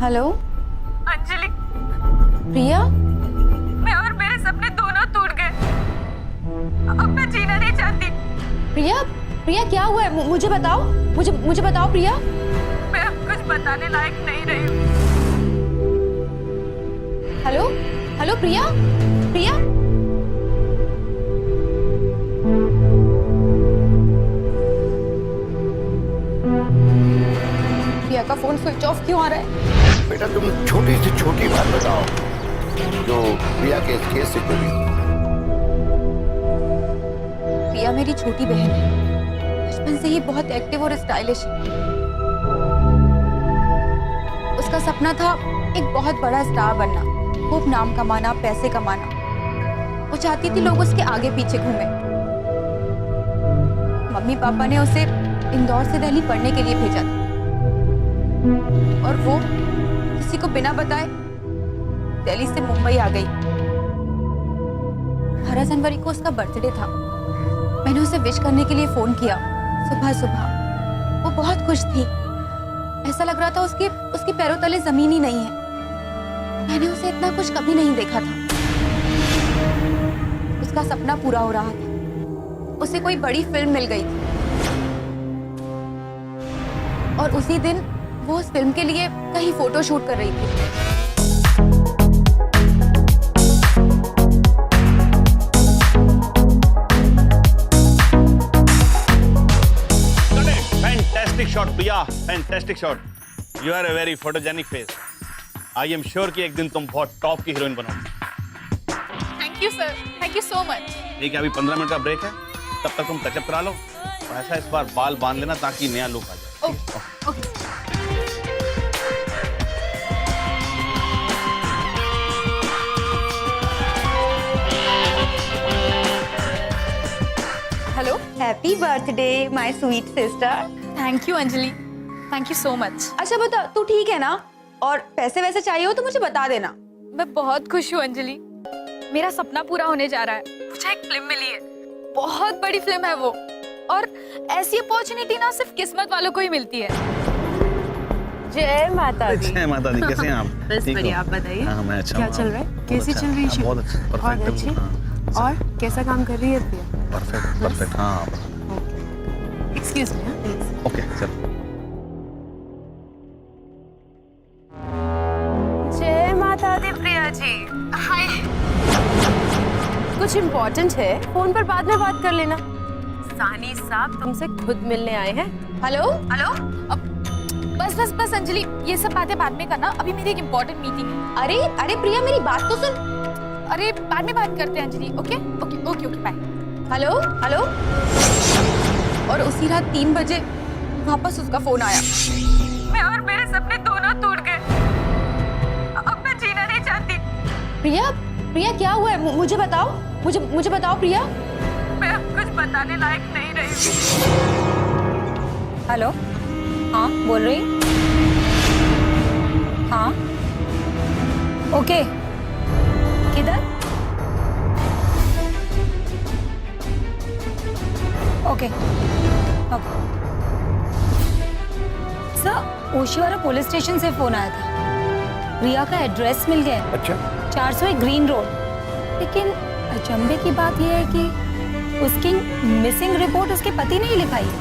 Hello Anjali, प्रिया। मैं और मेरे सपने दोनों टूट गए। अब मैं जीना नहीं चाहती। प्रिया, प्रिया क्या हुआ है? मुझे बताओ, मुझे बताओ प्रिया। मैं अब कुछ बताने लायक नहीं रही हूँ। हेलो हेलो प्रिया, प्रिया। प्रिया का फोन स्विच ऑफ क्यों आ रहा है? बेटा तुम छोटी से छोटी बात बताओ जो प्रिया के इस केस से जुड़ी। प्रिया मेरी छोटी बहन है, बचपन से ही बहुत एक्टिव और स्टाइलिश है। उसका सपना था एक बहुत बड़ा स्टार बनना, खूब नाम कमाना, पैसे कमाना। वो चाहती थी लोग उसके आगे पीछे घूमे। मम्मी पापा ने उसे इंदौर से दिल्ली पढ़ने के लिए भेजा था और वो किसी को बिना बताए दिल्ली से मुंबई आ गई। 18 जनवरी को उसका बर्थडे था। मैंने उसे विश करने के लिए फोन किया सुबह सुबह। वो बहुत खुश थी, ऐसा लग रहा था उसके पैरों तले जमीन ही नहीं है। मैंने उसे इतना खुश कभी नहीं देखा था। उसका सपना पूरा हो रहा था, उसे कोई बड़ी फिल्म मिल गई थी और उसी दिन वो उस फिल्म के लिए कहीं फोटो शूट कर रही थी। Fantastic shot, Priya. Fantastic shot. You are a very photogenic face. I am sure कि एक दिन तुम बहुत टॉप की हीरोइन बनोगी। Thank you sir, thank you so much. ठीक है, अभी 15 मिनट का ब्रेक है, तब तक तुम टचअप करा लो। और ऐसा इस बार बाल बांध लेना ताकि नया लुक आ जाए। Okay. Hello, happy birthday my sweet sister. Thank you Anjali, thank you so much. अच्छा बता, तू ठीक है ना? और पैसे वैसे चाहिए हो तो मुझे बता देना। मैं बहुत खुश हूँ अंजलि, मेरा सपना पूरा होने जा रहा है। मुझे एक फिल्म मिली है, बहुत बड़ी फिल्म है वो, और ऐसी अपॉर्चुनिटी ना सिर्फ किस्मत वालों को ही मिलती है। जय माता दी। जय माता दी। कैसे हैं आप? बस ठीक हो? बढ़िया, आप बताइए। हाँ, मैं अच्छा क्या हूँ। चल रहा है? बहुत कैसी अच्छा। चल रही है? हाँ, बहुत अच्छी, बहुत परफेक्ट अच्छी। है। और कैसा काम कर रही है प्रिया? Perfect, perfect. हाँ, एक्सक्यूज मी, प्लीज। ओके, चल। जय माता दी प्रिया जी। हाय। कुछ इम्पोर्टेंट है, फोन पर बाद में बात कर लेना। सानी साहब तुमसे खुद मिलने आए हैं। हेलो हेलो, बस अंजलि, ये सब बातें बाद में करना। अभी मेरी एक इम्पोर्टेंट मीटिंग है। अरे अरे प्रिया, मेरी बात तो सुन। अरे बाद में बात करते हैं Anjali. Okay okay okay okay, bye. Hello hello. और उसी रात 3 बजे वापस उसका फोन आया। मैं और मेरे सपने दोनों टूट गए। अब मैं जीना नहीं चाहती। प्रिया, प्रिया क्या हुआ है? मुझे बताओ, मुझे बताओ प्रिया। मैं अब कुछ बताने लायक नहीं रही हूँ। हेलो, हाँ बोल रही? हाँ ओके, किधर? Okay okay. Sir, Oshiwara police station से फोन आया था। प्रिया का एड्रेस मिल गया। अच्छा, 401 ग्रीन रोड। लेकिन अचंभे की बात यह है कि उसकी मिसिंग रिपोर्ट उसके पति ने ही लिखाई है।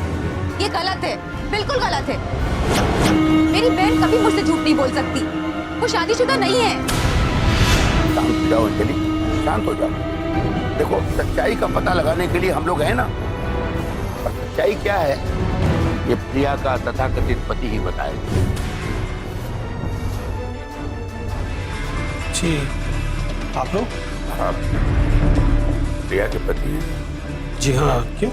ये गलत है, बिल्कुल गलत है। मेरी बहन कभी मुझसे झूठ नहीं बोल सकती। वो शादीशुदा नहीं है। शांत हो जाओ अंजलि, शांत हो जाओ। देखो, सच्चाई का पता लगाने के लिए हम लोग हैं ना। और सच्चाई क्या है ये प्रिया का तथाकथित पति ही बताएगा। जी, आप लोग? हाँ, प्रिया के पति हैं। जी हाँ, क्यों?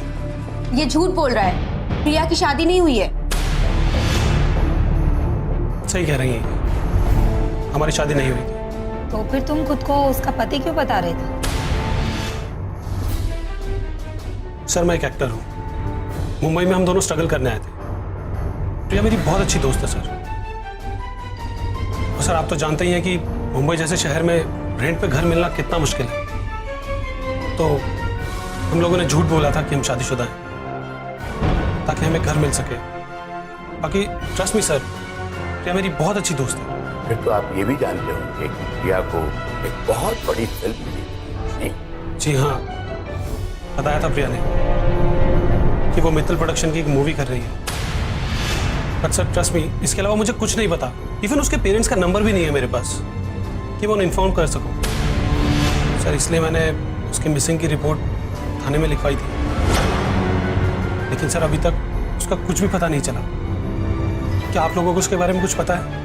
ये झूठ बोल रहा है। प्रिया की शादी नहीं हुई है। सही कह रही हैं, हमारी शादी नहीं हुई थी। तो फिर तुम खुद को उसका पति क्यों बता रहे थे? सर, मैं एक एक्टर हूँ। मुंबई में हम दोनों स्ट्रगल करने आए थे। प्रिया मेरी बहुत अच्छी दोस्त है सर। और सर, आप तो जानते ही हैं कि मुंबई जैसे शहर में रेंट पे घर मिलना कितना मुश्किल है। तो हम लोगों ने झूठ बोला था कि हम शादीशुदा हैं ताकि हमें घर मिल सके। बाकी ट्रस्ट मी सर, प्रिया मेरी बहुत अच्छी दोस्त है। फिर तो आप ये भी जानते होंगे कि प्रिया को एक बहुत बड़ी फिल्म मिली, नहीं? जी हाँ, बताया था प्रिया ने कि वो मित्तल प्रोडक्शन की एक मूवी कर रही है। बट सर ट्रस्ट मी, इसके अलावा मुझे कुछ नहीं पता। इवन उसके पेरेंट्स का नंबर भी नहीं है मेरे पास कि वो उन्हें इन्फॉर्म कर सकूं। सर इसलिए मैंने उसके मिसिंग की रिपोर्ट थाने में लिखवाई थी, लेकिन सर अभी तक उसका कुछ भी पता नहीं चला। क्या आप लोगों को उसके बारे में कुछ पता है?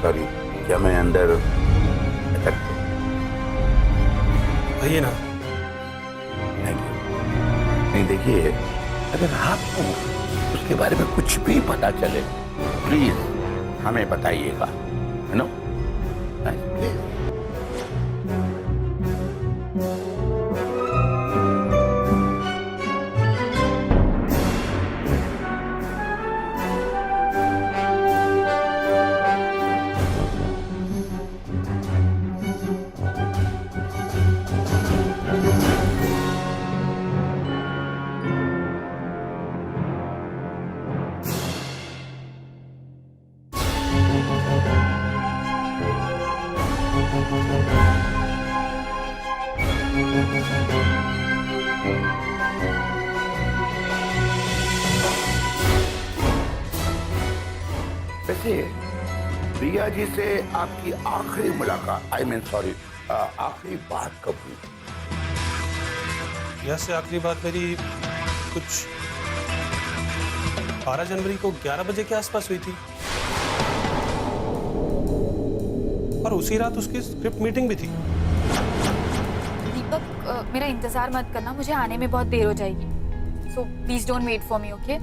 सॉरी, क्या मैं अंदर आइए ना। Thank you. नहीं देखिए, अगर आपको उसके बारे में कुछ भी पता चले प्लीज हमें बताइएगा, है ना? प्लीज। वैसे प्रिया जी से आपकी आखिरी मुलाकात, आई मीन सॉरी, आखिरी बात कब हुई? प्रिया से आखिरी बात मेरी कुछ 12 जनवरी को 11 बजे के आसपास हुई थी, और उसी रात उसकी स्क्रिप्ट मीटिंग भी थी। दीपक, मेरा इंतजार मत करना, मुझे आने में बहुत देर हो जाएगी। So please don't wait for me, okay?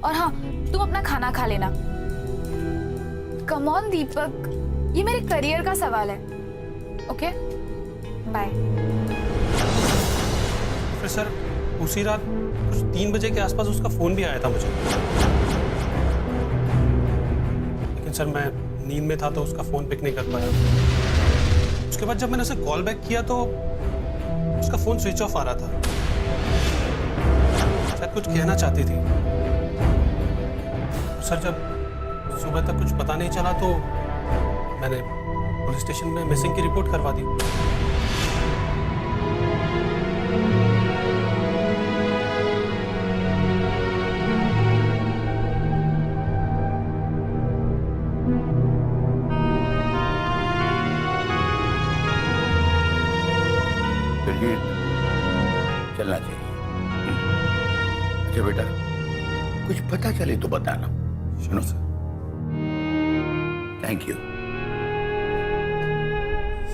और हाँ, तुम अपना खाना खा लेना। कम ऑन दीपक, ये मेरे करियर का सवाल है, ओके? बाय। फिर सर उसी रात कुछ 3 बजे के आसपास उसका फोन भी आया था मुझे, लेकिन सर मैं नींद में था तो उसका फोन पिक नहीं कर पाया। उसके बाद जब मैंने उसे कॉल बैक किया तो उसका फोन स्विच ऑफ आ रहा था। शायद कुछ कहना चाहती थी। सर जब सुबह तक कुछ पता नहीं चला तो मैंने पुलिस स्टेशन में मिसिंग की रिपोर्ट करवा दी। दिलजीत, चलना चाहिए। अच्छा बेटा, कुछ पता चले तो बताना। सुनो सर। Thank you.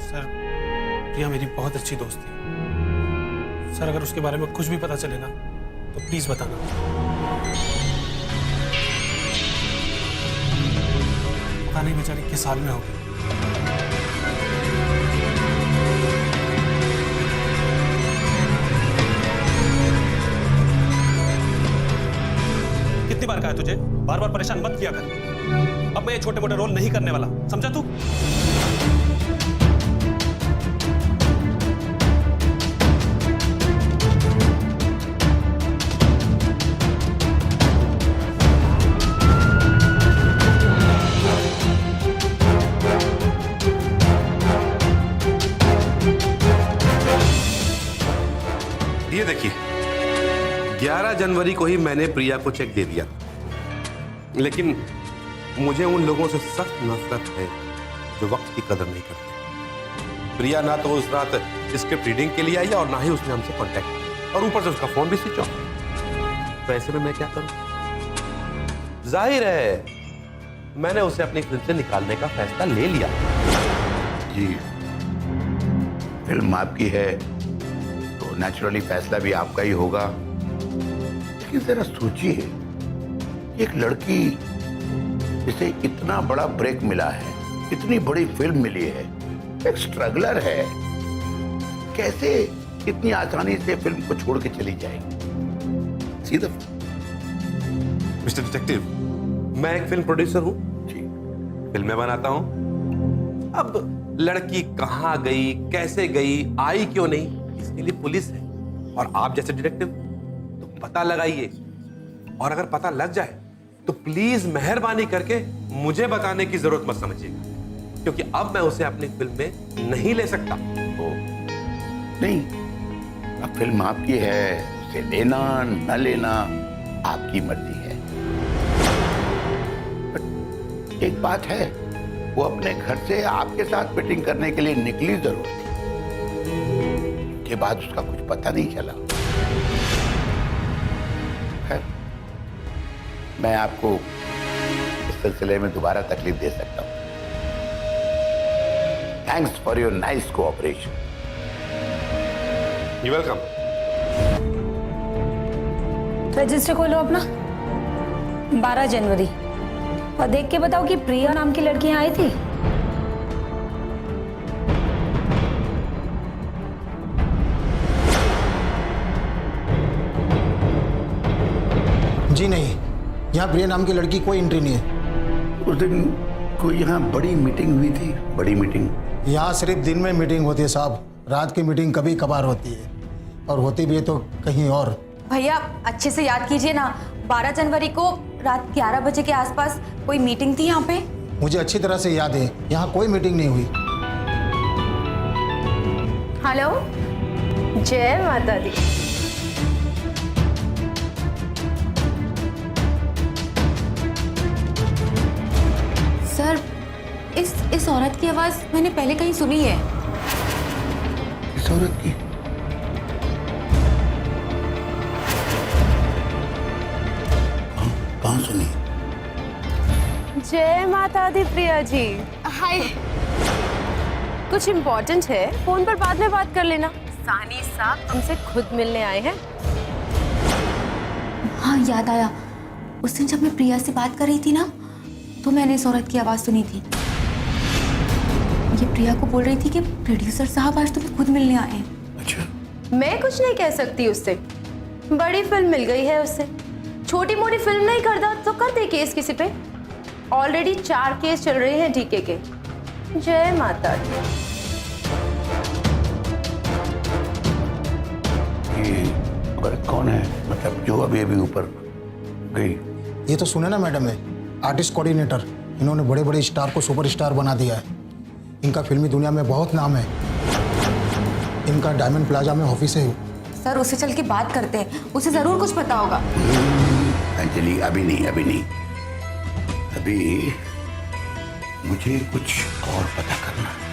सर प्रिया मेरी बहुत अच्छी दोस्त थी। सर अगर उसके बारे में कुछ भी पता चले ना तो प्लीज बताना। पता नहीं बेचारी किस हाल में होगी। कितनी बार कहा है तुझे, बार बार परेशान मत किया कर। अब मैं ये छोटे मोटे रोल नहीं करने वाला, समझा तू? ये देखिए, 11 जनवरी को ही मैंने प्रिया को चेक दे दिया, लेकिन मुझे उन लोगों से सख्त नफरत है जो वक्त की कदर नहीं करते। प्रिया ना तो उस रात स्क्रिप्ट रीडिंग के लिए आई और ना ही उसने हमसे कांटेक्ट किया, और ऊपर से उसका फोन भी स्विच ऑफ। तो ऐसे में मैं क्या करूं? जाहिर है मैंने उसे अपनी फिल्म से निकालने का फैसला ले लिया। जी, फिल्म आपकी है तो नेचुरली फैसला भी आपका ही होगा। लेकिन जरा सोचिए, एक लड़की जिसे इतना बड़ा ब्रेक मिला है, इतनी बड़ी फिल्म मिली है, एक स्ट्रगलर है, कैसे इतनी आसानी से फिल्म को छोड़ के चली जाएगी? सीधा मिस्टर डिटेक्टिव, मैं एक फिल्म प्रोड्यूसर हूं जी, फिल्में बनाता हूं। अब लड़की कहां गई, कैसे गई, आई क्यों नहीं, इसके लिए पुलिस है, और आप जैसे डिटेक्टिव तो पता लगाइए, और अगर पता लग जाए तो प्लीज मेहरबानी करके मुझे बताने की जरूरत मत समझिएगा, क्योंकि अब मैं उसे अपनी फिल्म में नहीं ले सकता। ओ, नहीं, अब फिल्म आपकी है, उसे लेना न लेना आपकी मर्जी है। बट एक बात है, वो अपने घर से आपके साथ मीटिंग करने के लिए निकली जरूर थी, के बाद उसका कुछ पता नहीं चला। खैर, मैं आपको इस सिलसिले में दोबारा तकलीफ दे सकता हूं। Thanks for your nice cooperation. You welcome. Register खोलो अपना। 12 जनवरी, और देख के बताओ कि प्रिया नाम की लड़की यहाँ आई थी। जी नहीं, यहाँ प्रिया नाम की लड़की कोई एंट्री नहीं है। उस दिन कोई यहाँ बड़ी मीटिंग हुई थी, बड़ी मीटिंग। यहाँ सिर्फ दिन में मीटिंग होती है साहब, रात की मीटिंग कभी कभार होती है, और होती भी है तो कहीं और। भैया अच्छे से याद कीजिए ना, 12 जनवरी को रात 11 बजे के आसपास कोई मीटिंग थी यहाँ पे। मुझे अच्छी तरह से याद है, यहाँ कोई मीटिंग नहीं हुई। हेलो, जय माता दी। सर, इस औरत की आवाज मैंने पहले कहीं सुनी है। इस औरत की? कहाँ सुनी? जय माता दी प्रिया जी। हाय। कुछ इम्पोर्टेंट है, फोन पर बाद में बात कर लेना। सानी साहब तुमसे खुद मिलने आए हैं। हाँ, याद आया, उस दिन जब मैं प्रिया से बात कर रही थी ना, तो मैंने इस औरत की आवाज सुनी थी। ये प्रिया को बोल रही थी कि प्रोड्यूसर साहब आज तुम्हें खुद मिलने आए हैं। अच्छा। मैं कुछ नहीं कह सकती उससे, बड़ी फिल्म मिल गई है उससे। छोटी मोटी फिल्म नहीं करता तो कर दे केस किसी पे। ऑलरेडी 4 केस चल रहे हैं डीके के। जय माता दी। ये औरत कौन है, मतलब जो अभी अभी ऊपर गई? ये तो सुने ना मैडम है, आर्टिस्ट कोऑर्डिनेटर। इन्होंने बड़े बड़े स्टार को सुपरस्टार बना दिया है। इनका फिल्मी दुनिया में बहुत नाम है। इनका डायमंड प्लाजा में ऑफिस है। सर, उसे चल के बात करते हैं, उसे जरूर कुछ पता होगा। अंजलि, अभी नहीं, अभी नहीं, अभी मुझे कुछ और पता करना है।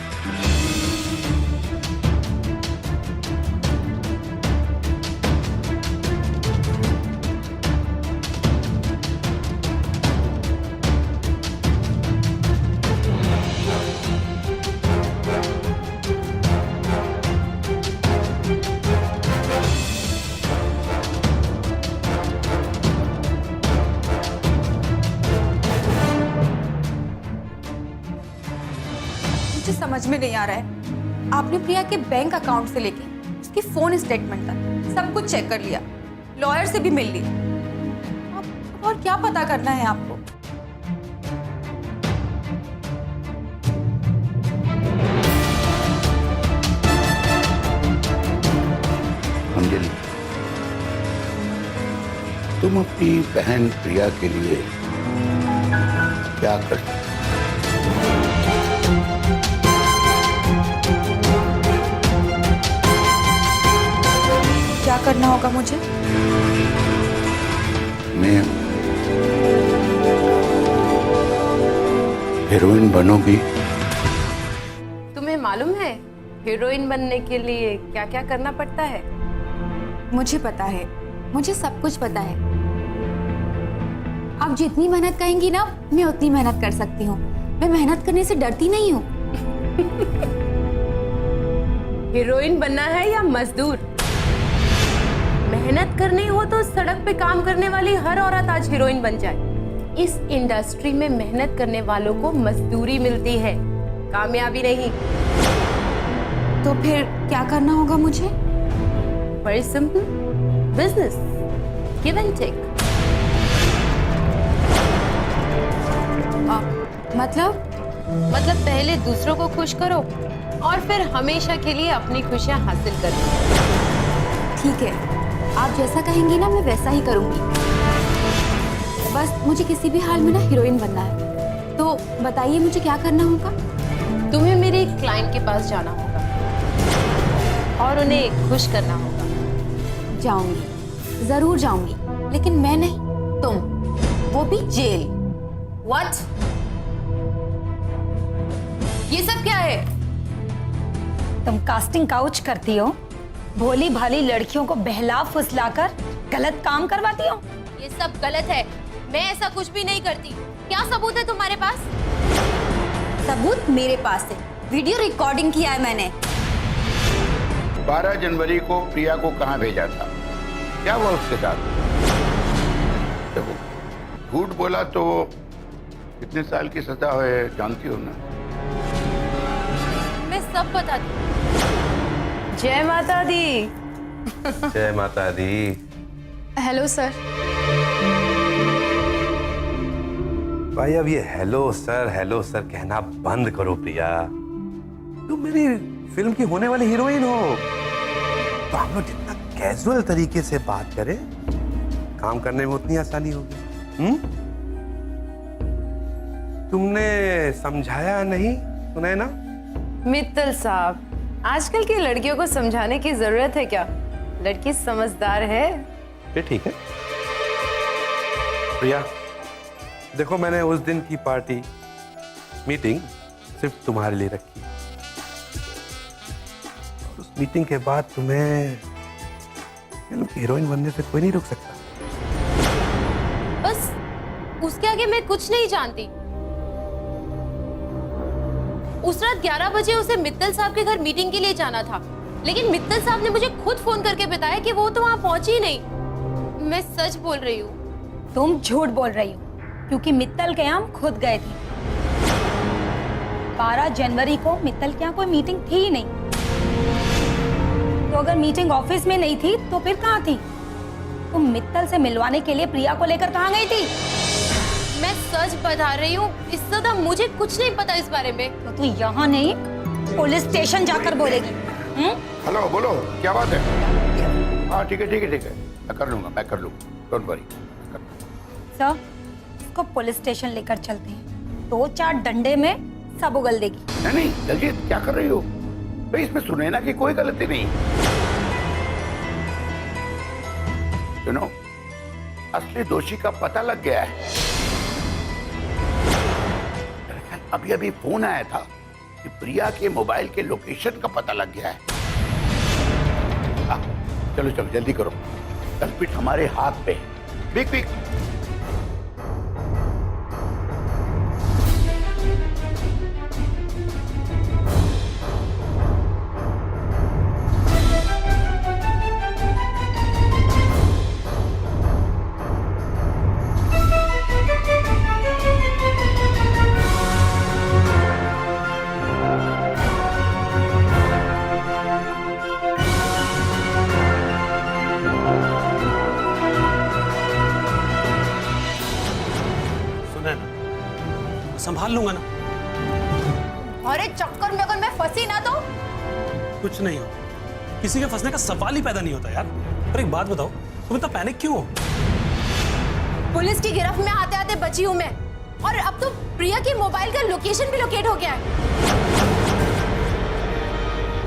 मुझे समझ में नहीं आ रहा है, आपने प्रिया के बैंक अकाउंट से लेके उसकी फोन स्टेटमेंट तक सब कुछ चेक कर लिया, लॉयर से भी मिल ली। अब और क्या पता करना है आपको? अंजलि, तुम अपनी बहन प्रिया के लिए क्या कर सकते? क्या करना होगा मुझे? मैं हीरोइन बनोगी? तुम्हें मालूम है हीरोइन बनने के लिए क्या क्या करना पड़ता है? मुझे पता है, मुझे सब कुछ पता है। आप जितनी मेहनत कहेंगी ना, मैं उतनी मेहनत कर सकती हूँ। मैं मेहनत करने से डरती नहीं हूँ। हीरोइन बनना है या मजदूर? मेहनत करनी हो तो सड़क पे काम करने वाली हर औरत आज हीरोइन बन जाए। इस इंडस्ट्री में मेहनत करने वालों को मजदूरी मिलती है, कामयाबी नहीं। तो फिर क्या करना होगा मुझे? Very simple, business, give and take. मतलब पहले दूसरों को खुश करो और फिर हमेशा के लिए अपनी खुशियां हासिल करो। ठीक है, आप जैसा कहेंगी ना, मैं वैसा ही करूंगी। बस मुझे किसी भी हाल में ना हीरोइन बनना है। तो बताइए मुझे क्या करना होगा? तुम्हें मेरे एक क्लाइंट के पास जाना होगा और उन्हें खुश करना होगा। जाऊंगी, जरूर जाऊंगी, लेकिन मैं नहीं, तुम, वो भी जेल। What? ये सब क्या है? तुम कास्टिंग काउच करती हो, भोली भाली लड़कियों को बहला फुसलाकर गलत काम करवाती हो। ये सब गलत है। मैं ऐसा कुछ भी नहीं करती। क्या सबूत है तुम्हारे पास? सबूत मेरे पास है, वीडियो रिकॉर्डिंग किया है मैंने। 12 जनवरी को प्रिया को कहाँ भेजा था? क्या हुआ उसके साथ? देखो, झूठ बोला तो कितने साल की सजा है जानती हो ना? मैं सब बताती हूँ। जय माता दी। जय माता दी। Hello sir. भाई अब ये हेलो सर कहना बंद करो प्रिया। तुम मेरी फिल्म की होने वाली हीरोइन हो, तो हम लोग जितना कैजुअल तरीके से बात करें, काम करने में उतनी आसानी होगी। तुमने समझाया नहीं, सुना है ना? मित्तल साहब, आजकल की लड़कियों को समझाने की जरूरत है क्या? लड़की समझदार है। ये ठीक है। प्रिया देखो, मैंने उस दिन की पार्टी मीटिंग सिर्फ तुम्हारे लिए रखी। उस मीटिंग के बाद तुम्हें फिल्म की हीरोइन बनने से कोई नहीं रोक सकता। बस उसके आगे मैं कुछ नहीं जानती। उस रात 11 बजे उसे मित्तल साहब के घर मीटिंग के लिए जाना था, लेकिन मित्तल साहब ने मुझे खुद फोन करके बताया कि वो तो वहां पहुंची ही नहीं। मैं सच बोल रही हूँ। तुम झूठ बोल रही हो, क्योंकि मित्तल के यहाँ हम खुद गए थे। 12 जनवरी को मित्तल के यहाँ कोई मीटिंग थी ही नहीं। तो अगर मीटिंग ऑफिस में नहीं थी तो फिर कहाँ थी? तुम मित्तल से मिलवाने के लिए प्रिया को लेकर कहाँ गई थी? मैं सच बता रही हूँ, इससे ज्यादा मुझे कुछ नहीं पता इस बारे में। तो तू यहाँ नहीं, पुलिस स्टेशन जाकर बोलेगी। हेलो, बोलो, क्या बात है? हाँ ठीक है, मैं कर लूंगा, डोंट वरी। सर, इसको पुलिस स्टेशन लेकर चलते हैं। 2-4 डंडे में सब उगल देगी। नहीं दलजीत, क्या कर रही हो भाई? इसमें सुनैना की कोई गलती नहीं। सुनो, असली दोषी का पता लग गया है। अभी फोन आया था कि प्रिया के मोबाइल के लोकेशन का पता लग गया है। चलो जल्दी करो, कल्पित हमारे हाथ पे है। क्विक। संभाल लूंगा ना। अरे चक्कर में अगर मैं फंसी ना तो? कुछ नहीं हो, किसी के फंसने का सवाल ही पैदा नहीं होता यार। पर एक बात बताओ, तुम इतना पैनिक क्यों हो? पुलिस की गिरफ्त में आते आते बची हूँ मैं, और अब तो प्रिया की मोबाइल का लोकेशन भी लोकेट हो गया है।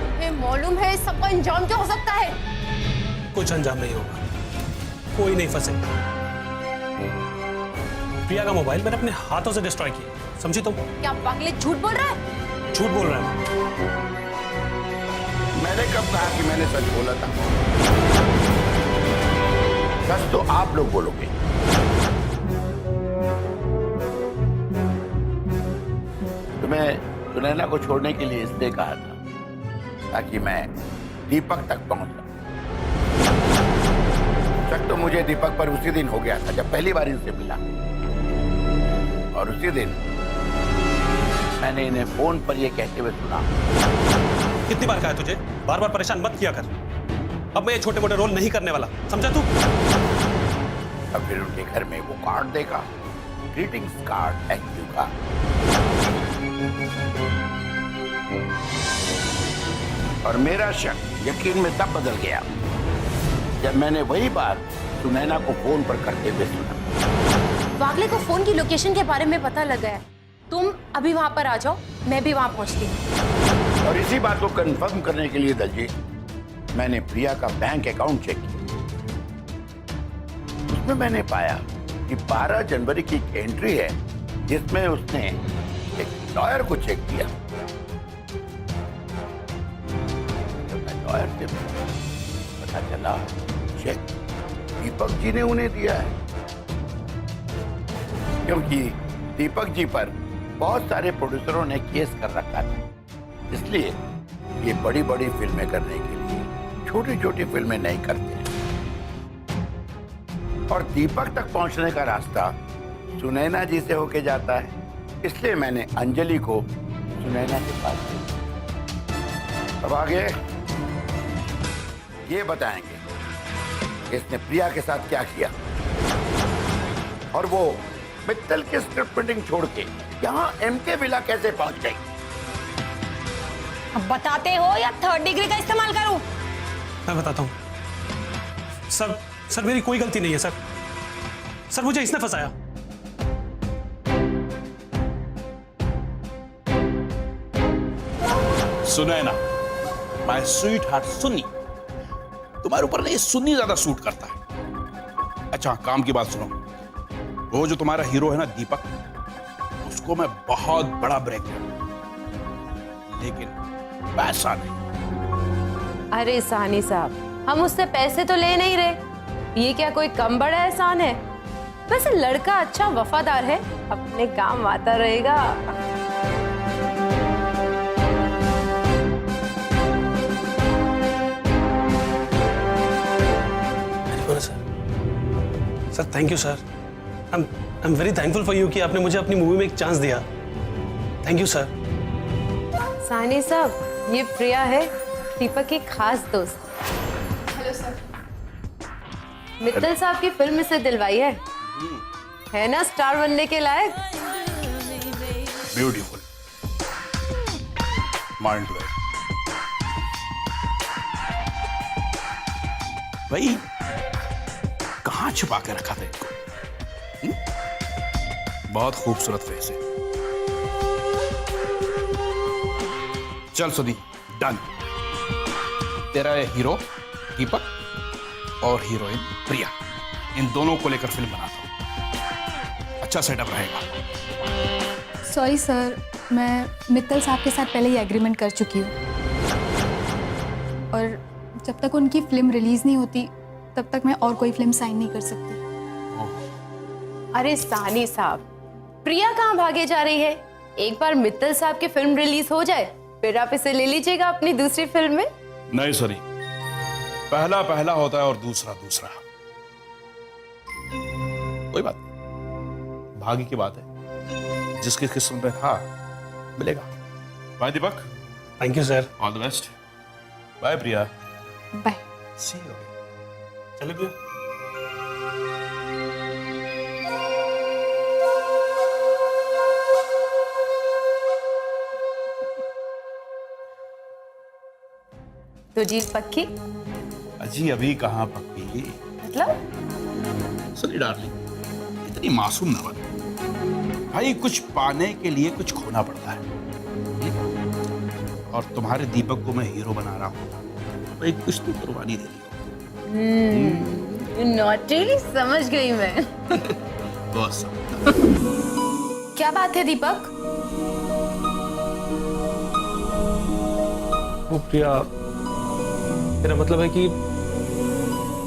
तुम्हें मालूम है इस सबका अंजाम क्या हो सकता है? कुछ अंजाम नहीं होगा, कोई नहीं फंसेगा। प्रिया का मोबाइल मैंने अपने हाथों से डिस्ट्रॉय किया, समझी तुम? क्या पागले झूठ बोल रहा है? झूठ बोल रहा है। मैंने कब कहा कि मैंने सच बोला था? सच तो आप लोग बोलोगे। तुम्हें सुनैना को छोड़ने के लिए इसलिए कहा था ताकि मैं दीपक तक पहुंच सकूं। शक तो मुझे दीपक पर उसी दिन हो गया था जब पहली बार इनसे मिला, और उसी दिन मैंने इन्हें फोन पर यह कहते हुए सुना। कितनी बार कहा है तुझे, बार बार परेशान मत किया कर। अब मैं ये छोटे मोटे रोल नहीं करने वाला, समझा तू? अब फिर उनके घर में वो कार्ड देखा, ग्रीटिंग्स कार्ड, थैंक यू का। और मेरा शक यकीन में तब बदल गया जब मैंने वही बात सुनैना को फोन पर करते हुए सुना। वागले को फोन की लोकेशन के बारे में पता लग गया है। तुम अभी वहां पर आ जाओ, मैं भी वहां पहुंचती हूँ। और इसी बात को कंफर्म करने के लिए दलजीत, मैंने प्रिया का बैंक अकाउंट चेक किया। उसमें मैंने पाया कि 12 जनवरी की एक एंट्री है जिसमें उसने एक लॉयर को चेक किया। जब मैं लॉयर से पता चला चेक दीपक जी ने उन्हें दिया है, क्योंकि दीपक जी पर बहुत सारे प्रोड्यूसरों ने केस कर रखा था। इसलिए ये बड़ी बड़ी फिल्में करने के लिए छोटी छोटी फिल्में नहीं करते। और दीपक तक पहुंचने का रास्ता सुनैना जी से होके जाता है, इसलिए मैंने अंजलि को सुनैना के पास भेजा। अब आगे ये बताएंगे कि इसने प्रिया के साथ क्या किया और वो मित्तल की स्क्रिप्ट मीटिंग छोड़ के यहाँ एमके विला कैसे पहुंच गई। अब बताते हो या थर्ड डिग्री का इस्तेमाल करूं? मैं बताता हूँ सर, मेरी कोई गलती नहीं है सर, मुझे इसने फंसाया। Sunaina, my sweet heart Sunni, तुम्हारे ऊपर नहीं सुन्नी ज्यादा सूट करता है। अच्छा काम की बात सुनो, वो जो तुम्हारा हीरो है ना दीपक, उसको मैं बहुत बड़ा ब्रेक दूंगा, लेकिन पैसा नहीं। अरे साहनी साहब, हम उससे पैसे तो ले नहीं रहे, ये क्या कोई कम बड़ा एहसान है? वैसे लड़का अच्छा वफादार है, अपने काम आता रहेगा। Sir thank you sir, I am very thankful for you कि आपने मुझे अपनी मूवी में एक चांस दिया। Thank you sir. साहनी साहब, ये प्रिया है, दीपक की खास दोस्त। Hello sir. मित्तल साहब की फिल्म से दिलवाई है ना स्टार बनने के लायक? Beautiful, mind blowing. भाई कहाँ छुपा के रखा था इनको? बहुत खूबसूरत फेस है। चल सुनी, डन। तेरा ये हीरो दीपक और हीरोइन प्रिया, इन दोनों को लेकर फिल्म बनाता हूं। अच्छा सेटअप रहेगा। सॉरी सर, मैं मित्तल साहब के साथ पहले ही एग्रीमेंट कर चुकी हूँ, और जब तक उनकी फिल्म रिलीज नहीं होती तब तक मैं और कोई फिल्म साइन नहीं कर सकती। अरे साहनी साहब, प्रिया कहाँ भागे जा रही है? एक बार मित्तल साहब की फिल्म रिलीज हो जाए, फिर आप इसे ले लीजिएगा अपनी दूसरी फिल्म में। नहीं सॉरी, पहला पहला होता है और दूसरा दूसरा। कोई बात नहीं, भाग्य की बात है, जिसकी किस्मत में था मिलेगा। Bye Deepak. Thank you sir. All the best. Bye Priya. Bye. See you. चलो भैया। तो जी पक्की? अजी अभी कहाँ पक्की? मतलब? सुनी डार्लिंग, इतनी मासूम ना बन भाई, कुछ पाने के लिए कुछ खोना पड़ता है। और तुम्हारे दीपक को मैं हीरो बना रहा हूँ, भाई कुछ तो कुर्बानी दे दी। नॉटी, समझ गई मैं। बस क्या बात है दीपक? वो प्रिया, मेरा मतलब है कि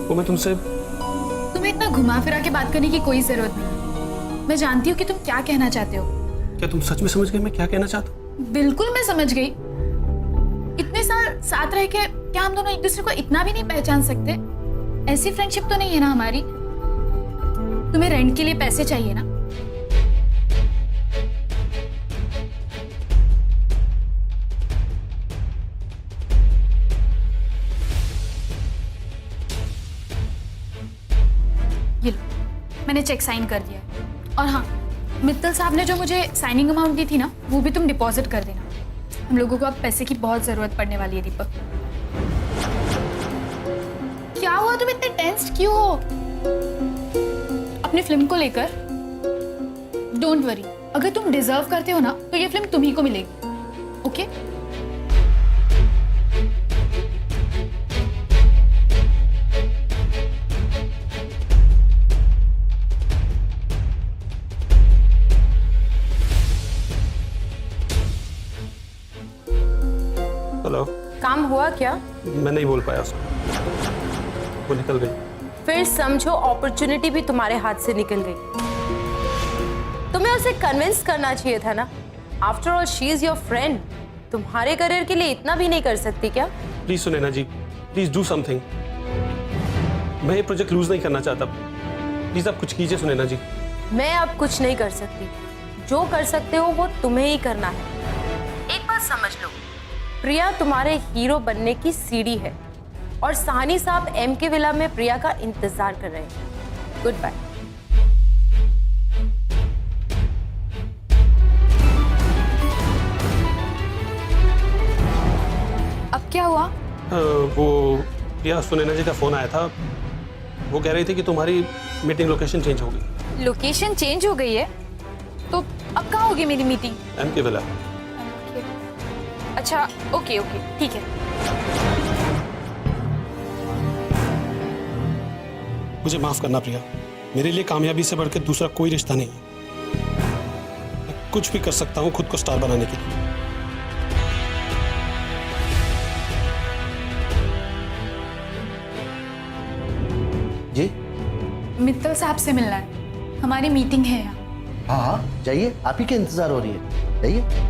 वो मैं तुमसे तुम्हें इतना घुमा फिरा के बात करने की कोई जरूरत नहीं। मैं जानती हूँ कि तुम क्या कहना चाहते हो। क्या तुम सच में समझ गए मैं क्या कहना चाहता हूँ? बिल्कुल मैं समझ गई। इतने साल साथ रह के क्या हम दोनों एक दूसरे को इतना भी नहीं पहचान सकते? ऐसी फ्रेंडशिप तो नहीं है ना हमारी? तुम्हें रेंट के लिए पैसे चाहिए ना? ये लो, मैंने चेक साइन कर दिया है। और हाँ, मित्तल साहब ने जो मुझे साइनिंग अमाउंट दी थी ना, वो भी तुम डिपॉजिट कर देना। हम लोगों को अब पैसे की बहुत जरूरत पड़ने वाली है दीपक। क्या हुआ, तुम इतने टेंस्ड क्यों हो? अपनी फिल्म को लेकर? डोंट वरी, अगर तुम डिजर्व करते हो ना तो ये फिल्म तुम्ही को मिलेगी, ओके? हेलो। काम हुआ क्या? मैं नहीं बोल पाया उसको, वो निकल गई। फिर समझो अपॉर्चुनिटी भी तुम्हारे हाथ से निकल गई। तुम्हें उसे कन्विंस करना चाहिए था ना। After all she is your friend. तुम्हारे करियर के लिए इतना भी नहीं कर सकती क्या? Please Sunaina ji, please do something. मैं ये प्रोजेक्ट लूज नहीं करना चाहता। प्लीज आप कुछ कीजिए सुनैना जी। मैं अब कुछ नहीं कर सकती। जो कर सकते हो वो तुम्हें ही करना है। एक बात समझ लो, प्रिया तुम्हारे हीरो बनने की सीढ़ी है और साहनी साहब एम के विला में प्रिया का इंतजार कर रहे हैं। Good bye. अब क्या हुआ? वो प्रिया, सुनैना जी का फोन आया था। वो कह रही थी कि तुम्हारी मीटिंग लोकेशन चेंज हो गई। लोकेशन चेंज हो गई है? तो अब कहाँ होगी मेरी मीटिंग? एम के विला। अच्छा, ओके ओके, ठीक है। मुझे माफ करना प्रिया, मेरे लिए कामयाबी से बढ़कर दूसरा कोई रिश्ता नहीं है। मैं कुछ भी कर सकता हूँ खुद को स्टार बनाने के लिए। जी मित्तल साहब से मिलना है, हमारी मीटिंग है यहाँ। हाँ हाँ जाइए, आप ही के इंतजार हो रही है, जाइए।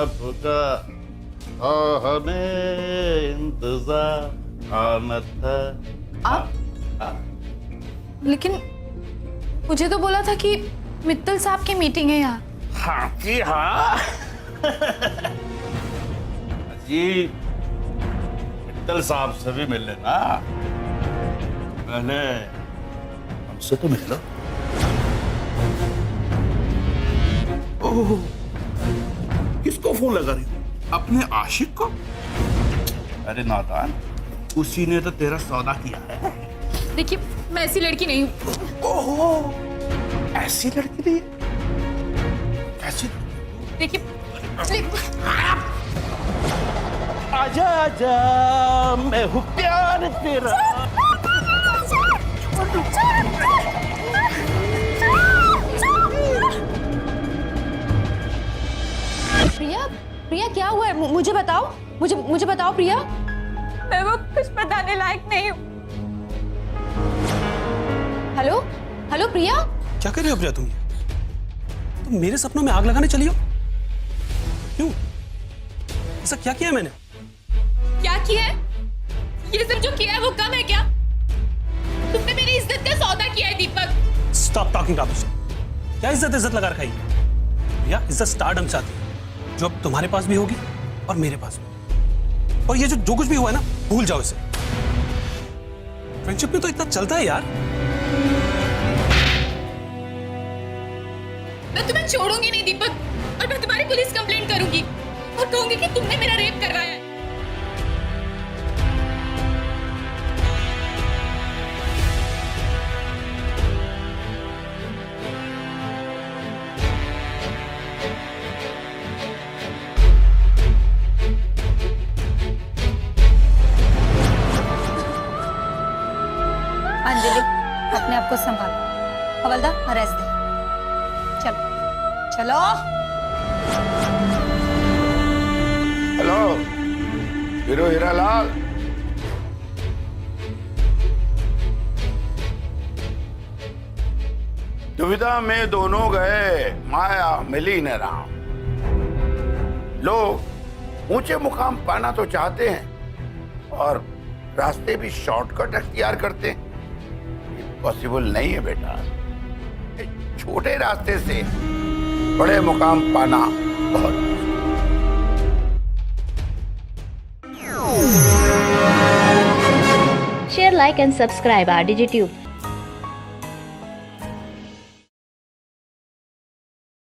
आपका हमें इंतजार आना था। आप? लेकिन मुझे तो बोला था कि मित्तल साहब की मीटिंग है यहाँ। हाँ जी हाँ। जी मित्तल साहब से भी मिल लेना, पहले हमसे तो मिल लो। ओह, किसको फोन लगा रही हो? अपने आशिक को? अरे नादान, उसी ने तो तेरा सौदा किया है। देखिए, मैं ऐसी लड़की नहीं हूँ। ओहो, ऐसी लड़की नहीं? कैसी? देखिए, आजा आजा, मैं हूँ प्यार तेरा। प्रिया, प्रिया क्या हुआ है? मुझे बताओ, मुझे बताओ प्रिया। मैं वो कुछ बताने लायक नहीं हूँ। हेलो हेलो प्रिया। क्या कर रहे हो प्रिया तुम? तुम मेरे सपनों में आग लगाने चली हो? क्यों? ऐसा क्या किया मैंने? क्या किया है? ये सब जो किया है वो कम है क्या? तुमने मेरी इज्जत का सौदा किया है दीपक। Stop talking राबुस। क्या इज्जत लगा रखाई? प्रिया, इज्जत स्टारडम चाहती है, जो अब तुम्हारे पास भी होगी और मेरे पास भी। और ये जो कुछ भी हुआ है ना, भूल जाओ इसे। फ्रेंडशिप में तो इतना चलता है यार। मैं तुम्हें छोड़ूंगी नहीं दीपक, और मैं तुम्हारी पुलिस कंप्लेंट करूंगी और कहूंगी कि तुमने मेरा रेप करवाया है। अंजलि, अपने आप को संभाल। हवलदार, अरेस्ट दे। चलो चलो। Hello hero Hiralal. दुविधा में दोनों गए, माया मिली न राम। लोग ऊंचे मुकाम पाना तो चाहते हैं और रास्ते भी शॉर्टकट अख्तियार करते हैं। ये पॉसिबल नहीं है बेटा। छोटे रास्ते से बड़े मुकाम पाना बहुत Share, like and subscribe our DigiTube.